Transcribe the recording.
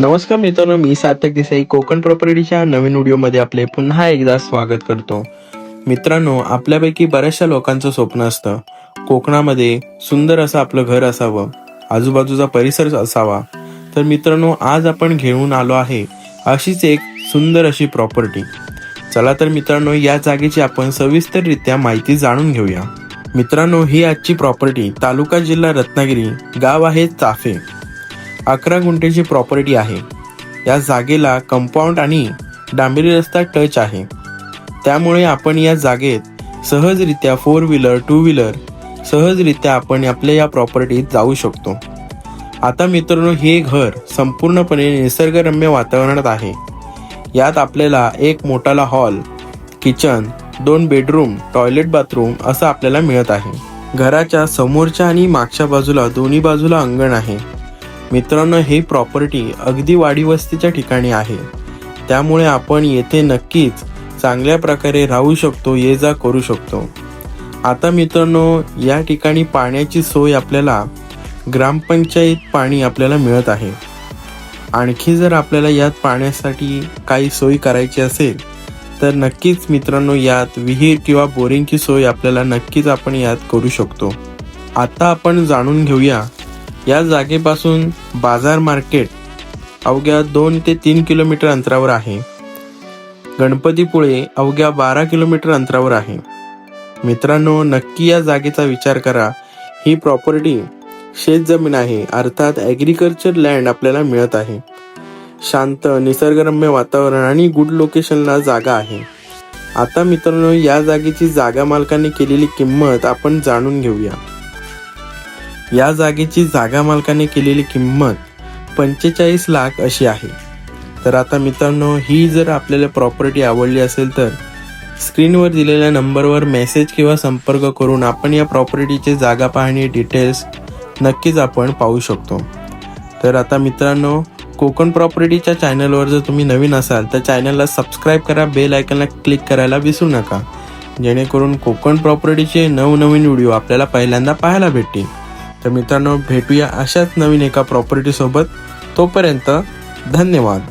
नमस्कार मित्रांनो, मी सार्थक देसाई कोकण प्रॉपर्टीच्या नवीन व्हिडिओमध्ये आपले पुन्हा एकदा स्वागत करतो. मित्रांनो, आपल्यापैकी बऱ्याचशा लोकांचं स्वप्न असतं कोकणामध्ये सुंदर असं आपलं घर असावं, आजूबाजूचा परिसर असावा. तर मित्रांनो, आज आपण घेऊन आलो आहे अशीच एक सुंदर अशी प्रॉपर्टी. चला तर मित्रांनो, या जागेची आपण सविस्तररित्या माहिती जाणून घेऊया. मित्रांनो, ही आजची प्रॉपर्टी तालुका जिल्हा रत्नागिरी, गाव आहे चाफे. 11 गुंठेची प्रॉपर्टी आहे. या जागेला कंपाऊंड आणि डांबरी रस्ता टच आहे. त्यामुळे आपण या जागेत सहजरित्या 4 व्हीलर 2 व्हीलर सहजरित्या आपण आपल्या या प्रॉपर्टीत जाऊ शकतो. आता मित्रांनो, हे घर संपूर्णपणे निसर्गरम्य वातावरणात आहे. यात आपल्याला एक मोठाला hall, kitchen, 2 bedroom, toilet, bathroom असं आपल्याला मिळत आहे. घराच्या समोरच्या आणि मागच्या बाजूला दोन्ही बाजूला अंगण आहे. मित्रांनो, ही प्रॉपर्टी अगदी वाडी वस्तीच्या ठिकाणी आहे. त्यामुळे आपण येथे नक्कीच चांगल्या प्रकारे राहू शकतो, ये जा करू शकतो. आता मित्रांनो, या ठिकाणी पाण्याची सोय आपल्याला ग्रामपंचायत पाणी आपल्याला मिळत आहे. आणखी जर आपल्याला यात पाण्यासाठी काही सोय करायची असेल तर नक्कीच मित्रांनो, यात विहीर किंवा बोरिंगची सोय आपल्याला नक्कीच आपण यात करू शकतो. आता आपण जाणून घेऊया या जागेपासून बाजार मार्केट अवघ्या 2 ते 3 किलोमीटर अंतरावर आहे. गणपतीपुळे अवघ्या 12 किलोमीटर अंतरावर आहे. मित्रांनो, नक्की या जागेचा विचार करा. ही प्रॉपर्टी शेतजमीन आहे, अर्थात ॲग्रिकल्चर लँड आपल्याला मिळत आहे. शांत निसर्गरम्य वातावरण आणि गुड लोकेशनला जागा आहे. आता मित्रांनो, या जागेची जागा मालकाने केलेली किंमत आपण जाणून घेऊया. या जागेची जागा मालकाने केलेली किंमत 45 लाख अशी आहे. तर आता मित्रांनो, ही जर आपल्याला प्रॉपर्टी आवडली असेल तर स्क्रीनवर दिलेल्या नंबरवर मेसेज किंवा संपर्क करून आपण या प्रॉपर्टीचे जागा पाहणी डिटेल्स नक्कीच आपण पाहू शकतो. तर आता मित्रांनो, कोकण प्रॉपर्टीच्या चॅनलवर जर तुम्ही नवीन असाल तर चॅनलला सबस्क्राईब करा, बेल आयकॉनला क्लिक करायला विसरू नका, जेणेकरून कोकण प्रॉपर्टीचे नवनवीन व्हिडिओ आपल्याला पहिल्यांदा पाहायला भेटतील. तर मित्रांनो, भेटूया अशाच नवीन एका प्रॉपर्टी सोबत. तोपर्यंत धन्यवाद.